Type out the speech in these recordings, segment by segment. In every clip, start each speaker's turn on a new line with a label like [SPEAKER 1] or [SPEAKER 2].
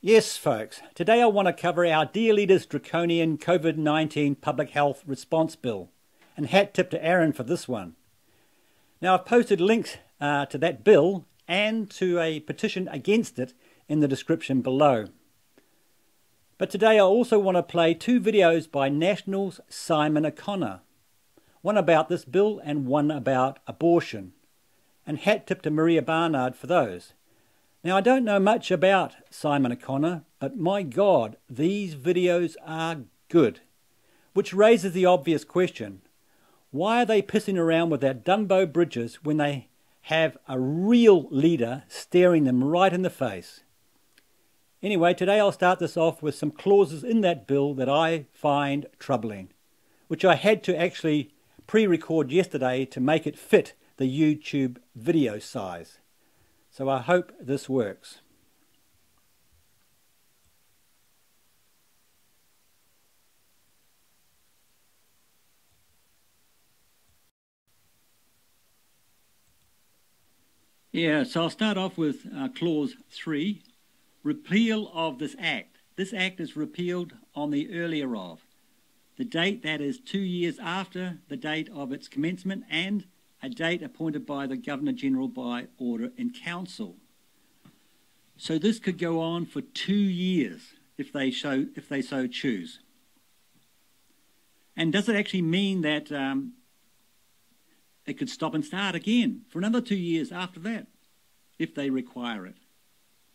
[SPEAKER 1] Yes, folks, today I want to cover our dear leader's draconian COVID-19 public health response bill, and hat tip to Aaron for this one. Now, I've posted links to that bill and to a petition against it in the description below. But today I also want to play two videos by National's Simon O'Connor, one about this bill and one about abortion, and hat tip to Maria Barnard for those. Now, I don't know much about Simon O'Connor, but my God, these videos are good. Which raises the obvious question, why are they pissing around with their Dumbo bridges when they have a real leader staring them right in the face? Anyway, today I'll start this off with some clauses in that bill that I find troubling, which I had to actually pre-record yesterday to make it fit the YouTube video size. So I hope this works. So I'll start off with Clause 3, repeal of this Act. This Act is repealed on the earlier of, the date that is 2 years after the date of its commencement, and a date appointed by the Governor-General by order in Council. So this could go on for 2 years if they so choose. And does it actually mean that it could stop and start again for another 2 years after that, if they require it?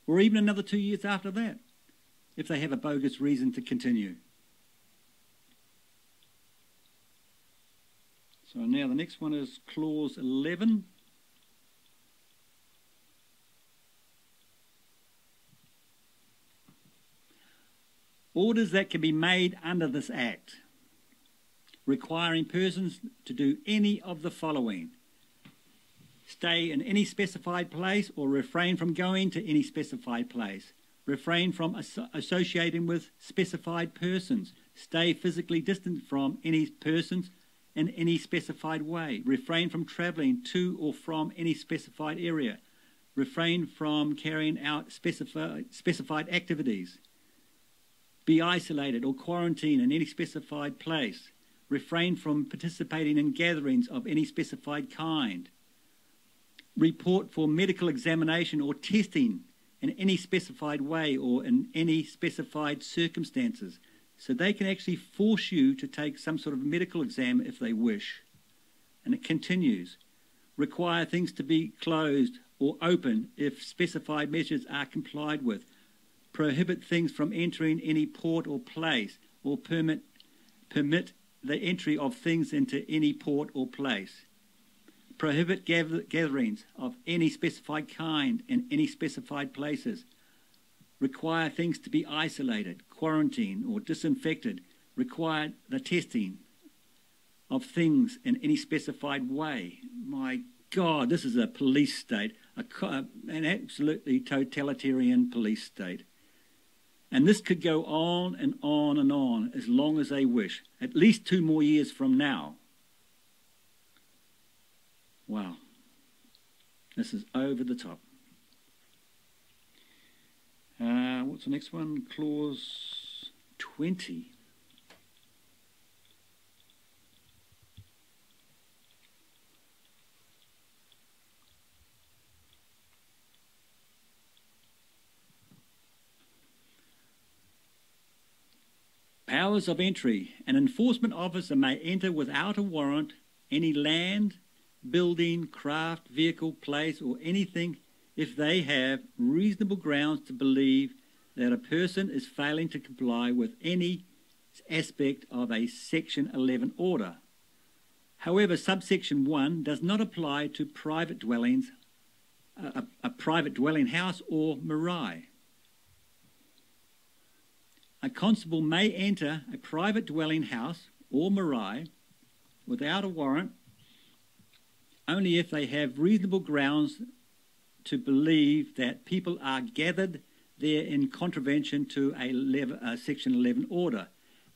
[SPEAKER 1] Or even another 2 years after that, if they have a bogus reason to continue? So now the next one is Clause 11. Orders that can be made under this Act, requiring persons to do any of the following: stay in any specified place or refrain from going to any specified place, refrain from associating with specified persons, stay physically distant from any persons in any specified way, refrain from travelling to or from any specified area, refrain from carrying out specified activities, be isolated or quarantined in any specified place, refrain from participating in gatherings of any specified kind, report for medical examination or testing in any specified way or in any specified circumstances. So they can actually force you to take some sort of medical exam if they wish. And it continues. Require things to be closed or open if specified measures are complied with. Prohibit things from entering any port or place, or permit the entry of things into any port or place. Prohibit gatherings of any specified kind in any specified places. Require things to be isolated, quarantined, or disinfected. Require the testing of things in any specified way. My God, this is a police state, an absolutely totalitarian police state. And this could go on and on and on as long as they wish, at least 2 more years from now. Wow, this is over the top. What's the next one? Clause 20. Powers of entry. An enforcement officer may enter without a warrant any land, building, craft, vehicle, place, or anything if they have reasonable grounds to believe that a person is failing to comply with any aspect of a Section 11 order. However, subsection 1 does not apply to private dwellings, a private dwelling house or marae. A constable may enter a private dwelling house or marae without a warrant only if they have reasonable grounds to believe that people are gathered there in contravention to a Section 11 order,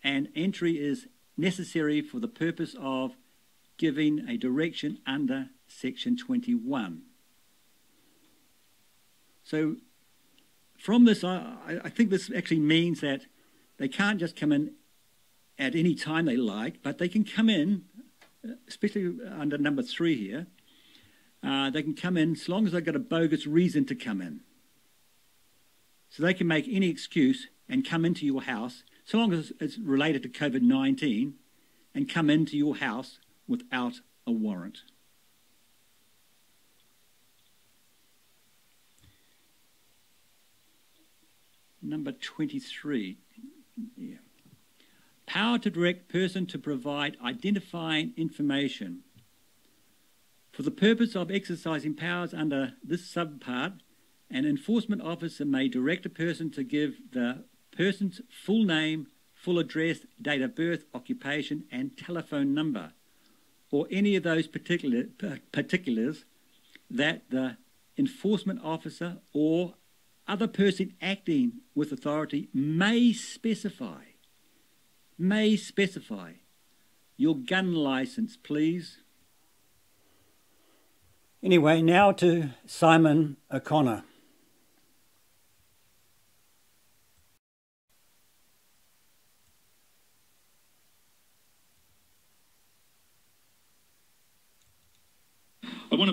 [SPEAKER 1] and entry is necessary for the purpose of giving a direction under Section 21. So from this, I think this actually means that they can't just come in at any time they like, but they can come in, especially under number 3 here, they can come in as long as they've got a bogus reason to come in. So they can make any excuse and come into your house, so long as it's related to COVID-19, and come into your house without a warrant. Number 23. Yeah. Power to direct person to provide identifying information. For the purpose of exercising powers under this subpart, an enforcement officer may direct a person to give the person's full name, full address, date of birth, occupation, and telephone number, or any of those particulars that the enforcement officer or other person acting with authority may specify. May specify. Your gun license, please. Anyway, now to Simon O'Connor.
[SPEAKER 2] I want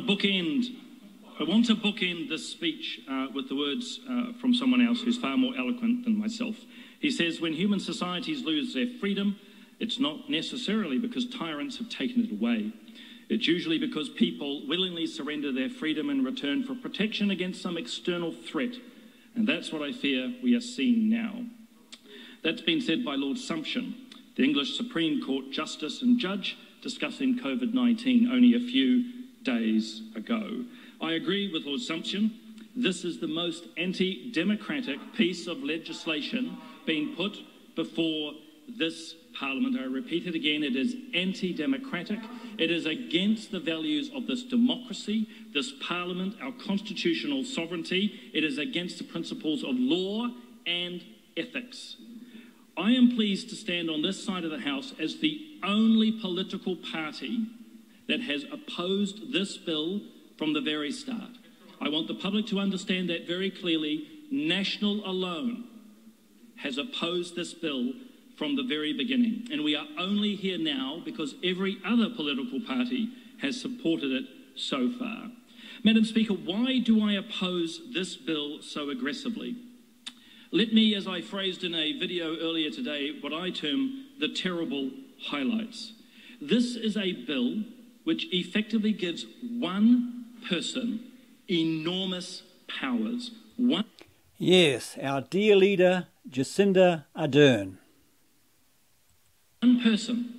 [SPEAKER 2] to bookend this speech with the words from someone else who's far more eloquent than myself. He says, when human societies lose their freedom, it's not necessarily because tyrants have taken it away. It's usually because people willingly surrender their freedom in return for protection against some external threat. And that's what I fear we are seeing now. That's been said by Lord Sumption, the English Supreme Court Justice and Judge, discussing COVID-19 only a few days ago. I agree with Lord Sumption. This is the most anti-democratic piece of legislation being put before this Parliament. I repeat it again, it is anti-democratic. It is against the values of this democracy, this Parliament, our constitutional sovereignty. It is against the principles of law and ethics. I am pleased to stand on this side of the House as the only political party that has opposed this bill from the very start. I want the public to understand that very clearly. National alone has opposed this bill from the very beginning. And we are only here now because every other political party has supported it so far. Madam Speaker, why do I oppose this bill so aggressively? Let me, as I phrased in a video earlier today, what I term the terrible highlights. This is a bill which effectively gives one person enormous powers.
[SPEAKER 1] Yes, our dear leader, Jacinda Ardern.
[SPEAKER 2] One person.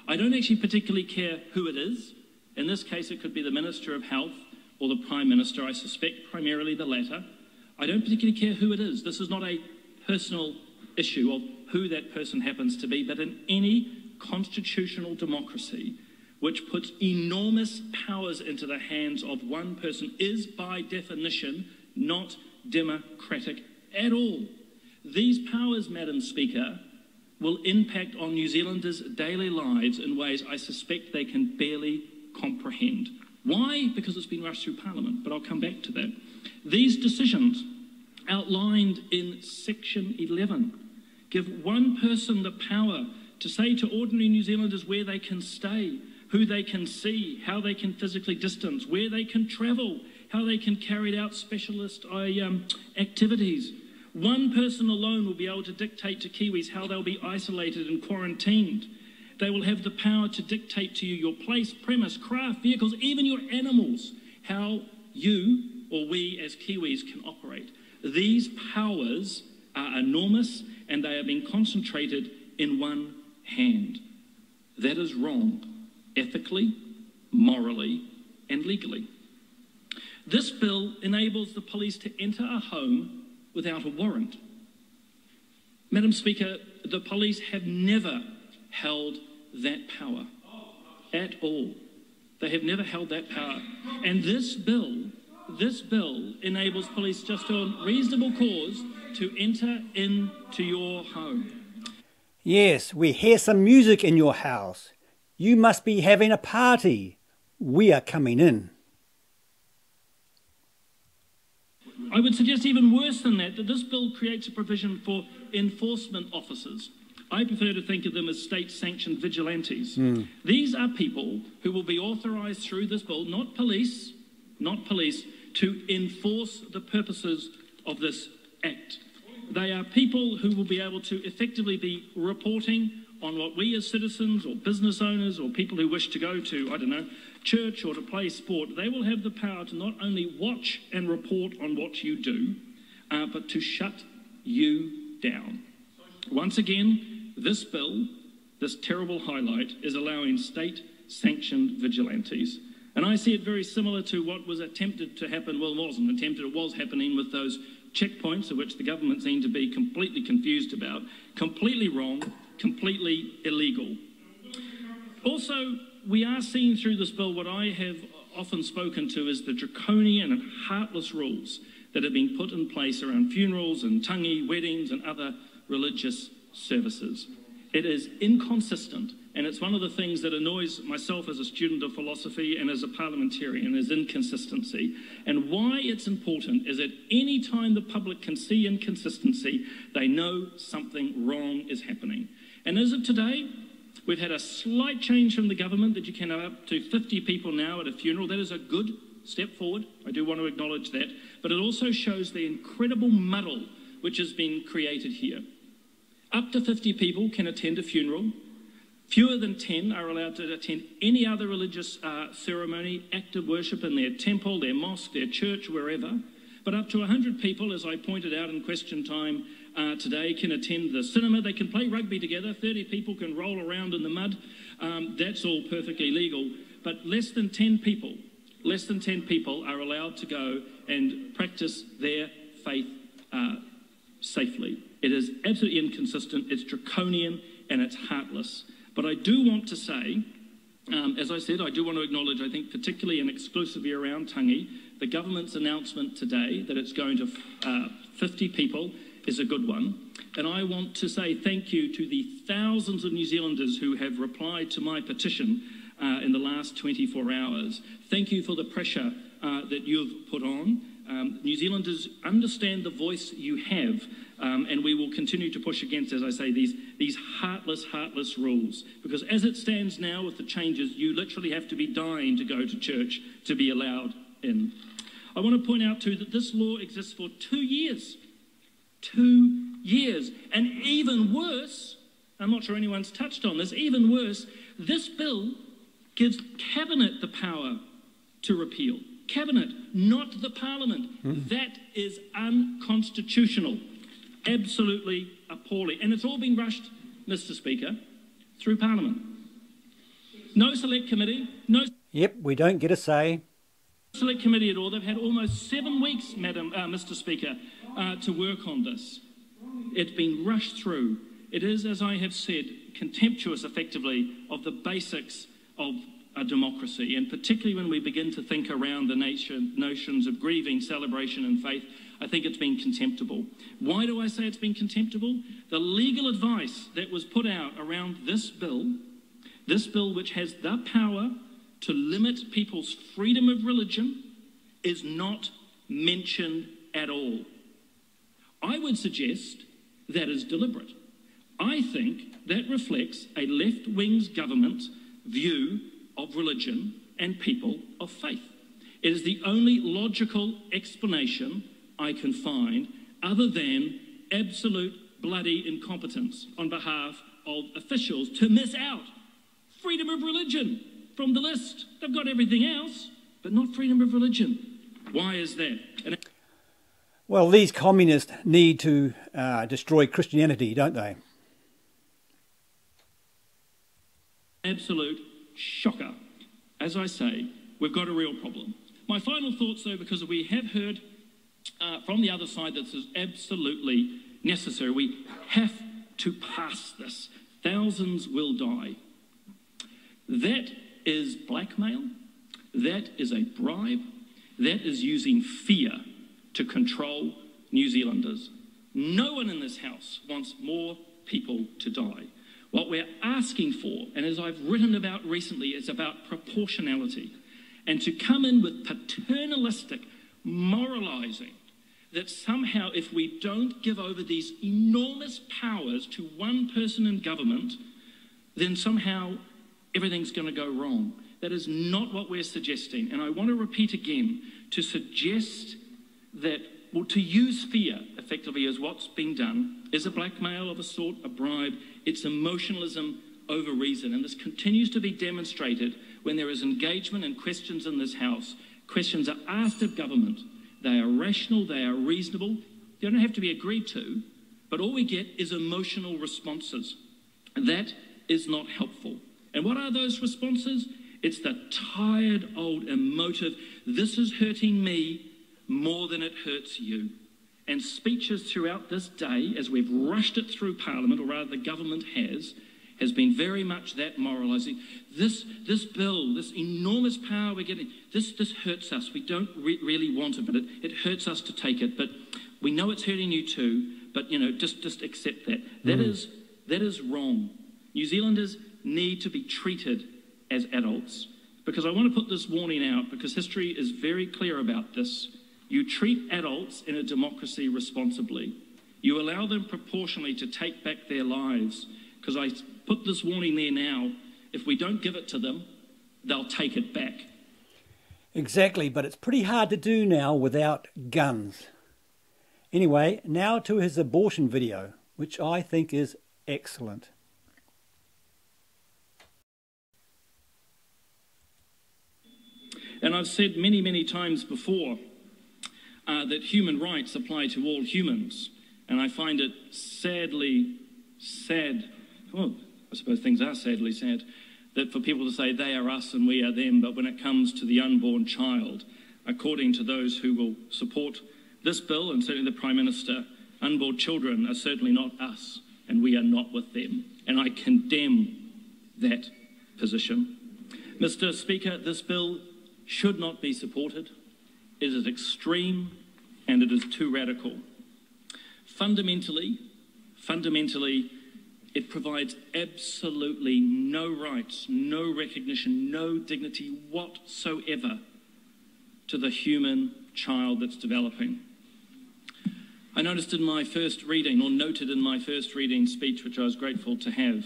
[SPEAKER 2] I don't actually particularly care who it is. In this case, it could be the Minister of Health or the Prime Minister. I suspect primarily the latter. I don't particularly care who it is. This is not a personal issue of who that person happens to be, but in any constitutional democracy, which puts enormous powers into the hands of one person, is by definition not democratic at all. These powers, Madam Speaker, will impact on New Zealanders' daily lives in ways I suspect they can barely comprehend. Why? Because it's been rushed through Parliament, but I'll come back to that. These decisions outlined in Section 11 give one person the power to say to ordinary New Zealanders where they can stay, who they can see, how they can physically distance, where they can travel, how they can carry out specialist activities. One person alone will be able to dictate to Kiwis how they'll be isolated and quarantined. They will have the power to dictate to you your place, premise, craft, vehicles, even your animals, how you or we as Kiwis can operate. These powers are enormous and they are being concentrated in one hand. That is wrong, ethically, morally, and legally. This bill enables the police to enter a home without a warrant. Madam Speaker, the police have never held that power at all. They have never held that power. And this bill enables police just on reasonable cause to enter into your home.
[SPEAKER 1] Yes, we hear some music in your house. You must be having a party. We are coming in.
[SPEAKER 2] I would suggest even worse than that, that this bill creates a provision for enforcement officers. I prefer to think of them as state-sanctioned vigilantes. These are people who will be authorised through this bill, not police, to enforce the purposes of this Act. They are people who will be able to effectively be reporting on what we as citizens or business owners or people who wish to go to, I don't know, church or to play sport. They will have the power to not only watch and report on what you do, but to shut you down. Once again, this bill, this terrible highlight, is allowing state-sanctioned vigilantes. And I see it very similar to what was attempted to happen, well, wasn't attempted, it was happening with those checkpoints, of which the government seemed to be completely confused about, completely wrong, completely illegal. Also, we are seeing through this bill what I have often spoken to as the draconian and heartless rules that have been put in place around funerals and tangi, weddings and other religious services. It is inconsistent, and it's one of the things that annoys myself as a student of philosophy and as a parliamentarian, is inconsistency. And why it's important is that any time the public can see inconsistency, they know something wrong is happening. And as of today, we've had a slight change from the government that you can have up to 50 people now at a funeral. That is a good step forward. I do want to acknowledge that. But it also shows the incredible muddle which has been created here. Up to 50 people can attend a funeral. Fewer than 10 are allowed to attend any other religious ceremony, act of worship in their temple, their mosque, their church, wherever. But up to 100 people, as I pointed out in question time today, can attend the cinema. They can play rugby together. 30 people can roll around in the mud. That's all perfectly legal. But less than 10 people are allowed to go and practice their faith safely. It is absolutely inconsistent, it's draconian, and it's heartless. But I do want to say, as I said, I do want to acknowledge, I think particularly and exclusively around tangi, the government's announcement today that it's going to 50 people is a good one. And I want to say thank you to the thousands of New Zealanders who have replied to my petition in the last 24 hours. Thank you for the pressure that you've put on. New Zealanders understand the voice you have, and we will continue to push against, as I say, these heartless rules. Because as it stands now with the changes, you literally have to be dying to go to church to be allowed in. I want to point out too that this law exists for 2 years. 2 years. And even worse, I'm not sure anyone's touched on this, even worse, this bill gives Cabinet the power to repeal. Cabinet, not the Parliament. That is unconstitutional. Absolutely appalling. And it's all been rushed, Mr. Speaker, through Parliament. No select committee, no...
[SPEAKER 1] Yep, we don't get a say.
[SPEAKER 2] Select committee at all. They've had almost 7 weeks, Mr. Speaker, to work on this. It's been rushed through. It is, as I have said, contemptuous, effectively, of the basics of a democracy, and particularly when we begin to think around the notions of grieving, celebration and faith, I think it's been contemptible. Why do I say it's been contemptible? The legal advice that was put out around this bill which has the power to limit people's freedom of religion, is not mentioned at all. I would suggest that is deliberate. I think that reflects a left-wing government's view of religion and people of faith. It is the only logical explanation I can find, other than absolute bloody incompetence on behalf of officials to miss out freedom of religion from the list. They've got everything else, but not freedom of religion. Why is that?
[SPEAKER 1] Well, these communists need to destroy Christianity, don't they?
[SPEAKER 2] Absolute shocker. As I say, we've got a real problem. My final thoughts, though, because we have heard from the other side that this is absolutely necessary. We have to pass this. Thousands will die. That is blackmail. That is a bribe. That is using fear to control New Zealanders. No one in this House wants more people to die. What we're asking for, and as I've written about recently, is about proportionality. And to come in with paternalistic moralising that somehow if we don't give over these enormous powers to one person in government, then somehow everything's going to go wrong. That is not what we're suggesting. And I want to repeat again, to suggest that, well, to use fear effectively as what's being done is a blackmail of a sort, a bribe. It's emotionalism over reason. And this continues to be demonstrated when there is engagement and questions in this House. Questions are asked of government. They are rational, they are reasonable. They don't have to be agreed to, but all we get is emotional responses. That is not helpful. And what are those responses? It's the tired, old, emotive, this is hurting me more than it hurts you. And speeches throughout this day, as we've rushed it through Parliament, or rather the government has been very much that moralising. This bill, this enormous power we're getting, this hurts us. We don't really want it, but it hurts us to take it. But we know it's hurting you too, but, you know, just accept that. That is wrong. New Zealanders need to be treated as adults. Because I want to put this warning out, because history is very clear about this. You treat adults in a democracy responsibly. You allow them proportionally to take back their lives. Because I put this warning there now, if we don't give it to them, they'll take it back.
[SPEAKER 1] Exactly, but it's pretty hard to do now without guns. Anyway, now to his abortion video, which I think is excellent.
[SPEAKER 2] And I've said many, many times before that human rights apply to all humans. And I find it sadly sad, well, I suppose things are sadly sad, that for people to say they are us and we are them, but when it comes to the unborn child, according to those who will support this bill, and certainly the Prime Minister, unborn children are certainly not us, and we are not with them. And I condemn that position. Mr. Speaker, this bill should not be supported. It is extreme and it is too radical. Fundamentally, it provides absolutely no rights, no recognition, no dignity whatsoever to the human child that's developing. I noticed in my first reading, or noted in my first reading speech, which I was grateful to have,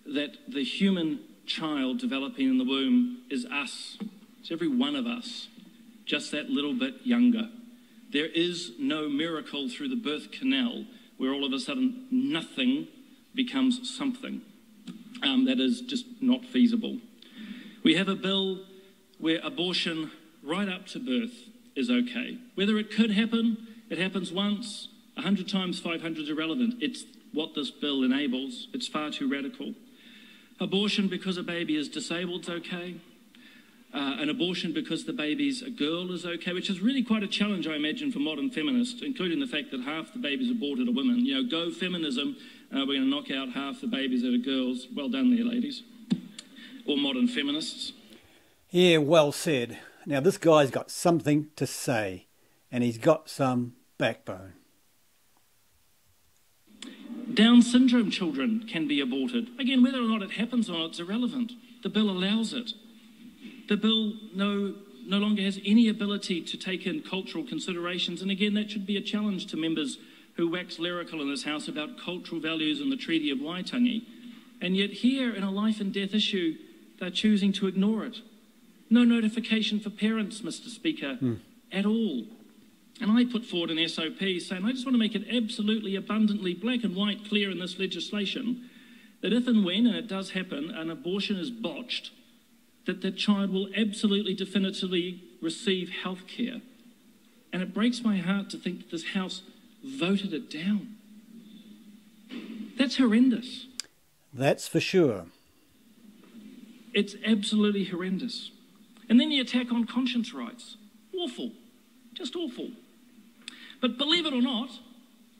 [SPEAKER 2] that the human child developing in the womb is us. It's every one of us, just that little bit younger. There is no miracle through the birth canal where all of a sudden nothing becomes something. That is just not feasible. We have a bill where abortion right up to birth is okay. Whether it could happen, it happens once, 100 times 500 is irrelevant. It's what this bill enables. It's far too radical. Abortion because a baby is disabled is okay. An abortion because the baby's a girl is okay, which is really quite a challenge, I imagine, for modern feminists, including the fact that half the babies aborted are women. You know, go feminism, we're going to knock out half the babies that are girls. Well done there, ladies. Or modern feminists.
[SPEAKER 1] Yeah, well said. Now, this guy's got something to say, and he's got some backbone.
[SPEAKER 2] Down syndrome children can be aborted. Again, whether or not it happens or not, it's irrelevant. The bill allows it. The bill no longer has any ability to take in cultural considerations. And again, that should be a challenge to members who wax lyrical in this House about cultural values and the Treaty of Waitangi. And yet here, in a life and death issue, they're choosing to ignore it. No notification for parents, Mr. Speaker, at all. And I put forward an SOP saying, I just want to make it absolutely abundantly black and white clear in this legislation that if and when, and it does happen, an abortion is botched, that the child will absolutely definitively receive health care. And it breaks my heart to think that this House voted it down. That's horrendous.
[SPEAKER 1] That's for sure.
[SPEAKER 2] It's absolutely horrendous. And then the attack on conscience rights. Awful. Just awful. But believe it or not,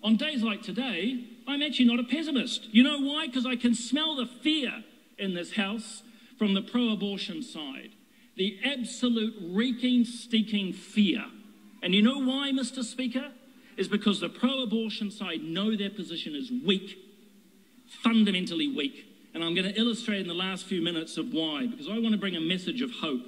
[SPEAKER 2] on days like today, I'm actually not a pessimist. You know why? Because I can smell the fear in this House from the pro-abortion side. The absolute reeking, stinking fear. And you know why, Mr. Speaker? Is because the pro-abortion side know their position is weak, fundamentally weak. And I'm going to illustrate in the last few minutes of why, because I want to bring a message of hope.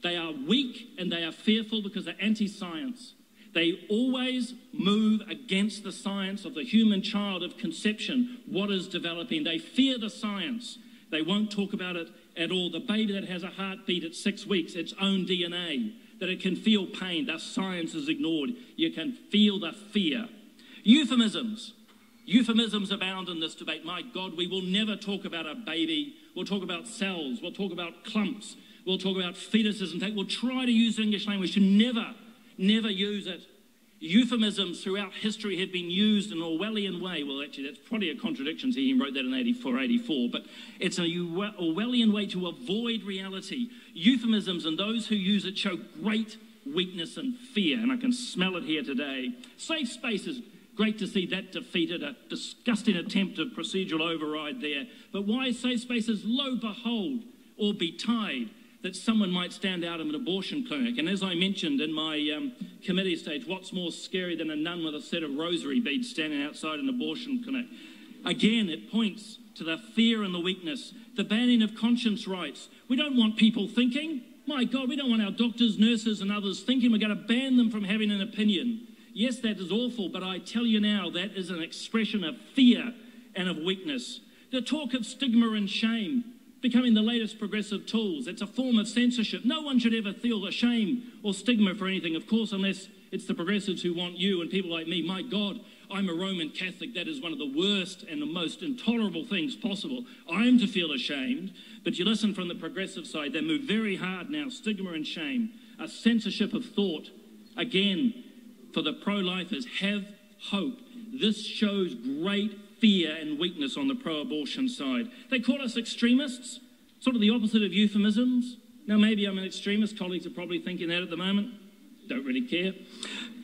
[SPEAKER 2] They are weak and they are fearful because they're anti-science. They always move against the science of the human child of conception, what is developing. They fear the science. They won't talk about it at all. The baby that has a heartbeat at 6 weeks, its own DNA, that it can feel pain, thus science is ignored. You can feel the fear. Euphemisms. Euphemisms abound in this debate. My God, we will never talk about a baby. We'll talk about cells. We'll talk about clumps. We'll talk about fetuses. In fact, we'll try to use English language to never use it. Euphemisms throughout history have been used in an Orwellian way. Well, actually, that's probably a contradiction. He wrote that in 84, but it's an Orwellian way to avoid reality. Euphemisms and those who use it show great weakness and fear, and I can smell it here today. Safe spaces, great to see that defeated, a disgusting attempt of procedural override there. But why safe spaces? Lo behold, or betide, that someone might stand out of an abortion clinic. And as I mentioned in my committee stage, what's more scary than a nun with a set of rosary beads standing outside an abortion clinic? Again, it points to the fear and the weakness, the banning of conscience rights. We don't want people thinking. My God, we don't want our doctors, nurses and others thinking. We're going to ban them from having an opinion. Yes, that is awful, but I tell you now, that is an expression of fear and of weakness. The talk of stigma and shame becoming the latest progressive tools. It's a form of censorship. No one should ever feel a shame or stigma for anything, of course, unless it's the progressives who want you and people like me. My God, I'm a Roman Catholic. That is one of the worst and the most intolerable things possible. I'm to feel ashamed. But you listen from the progressive side, they move very hard now. Stigma and shame, a censorship of thought. Again, for the pro-lifers, have hope. This shows great fear and weakness on the pro-abortion side. They call us extremists, sort of the opposite of euphemisms. Now, maybe I'm an extremist. Colleagues are probably thinking that at the moment. Don't really care.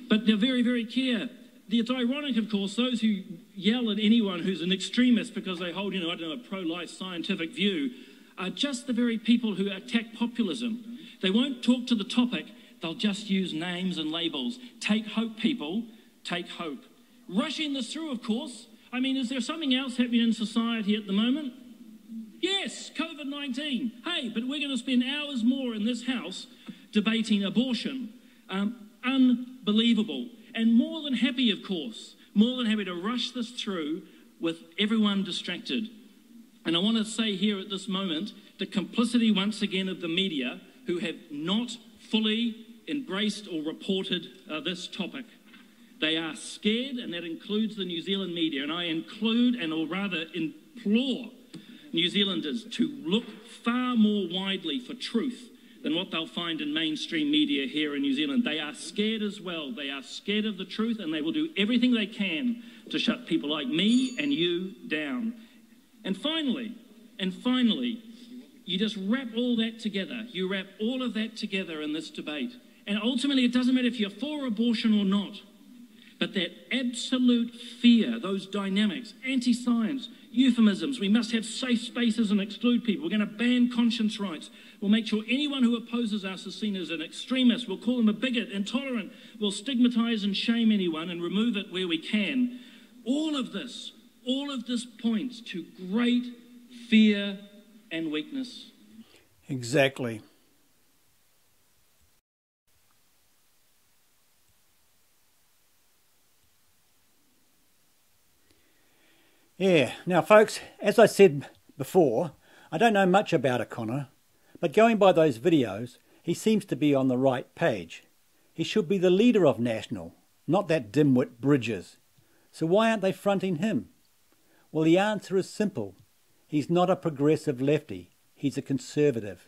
[SPEAKER 2] But they're very, very clear. It's ironic, of course, those who yell at anyone who's an extremist because they hold, a pro-life scientific view are just the very people who attack populism. They won't talk to the topic. They'll just use names and labels. Take hope, people. Take hope. Rushing this through, of course. I mean, is there something else happening in society at the moment? Yes, COVID-19. Hey, but we're going to spend hours more in this house debating abortion. Unbelievable. And more than happy, of course, more than happy to rush this through with everyone distracted. And I want to say here at this moment, the complicity once again of the media who have not fully embraced or reported this topic. They are scared, and that includes the New Zealand media. And I include, or rather implore, New Zealanders to look far more widely for truth than what they'll find in mainstream media here in New Zealand. They are scared as well. They are scared of the truth, and they will do everything they can to shut people like me and you down. And finally, you just wrap all that together. You wrap all of that together in this debate. And ultimately, it doesn't matter if you're for abortion or not. But that absolute fear, those dynamics, anti-science, euphemisms, we must have safe spaces and exclude people. We're going to ban conscience rights. We'll make sure anyone who opposes us is seen as an extremist. We'll call them a bigot, intolerant. We'll stigmatise and shame anyone and remove it where we can. All of this points to great fear and weakness.
[SPEAKER 3] Exactly. Yeah, now folks, as I said before, I don't know much about O'Connor, but going by those videos, he seems to be on the right page. He should be the leader of National, not that dimwit Bridges. So why aren't they fronting him? Well, the answer is simple. He's not a progressive lefty, he's a conservative.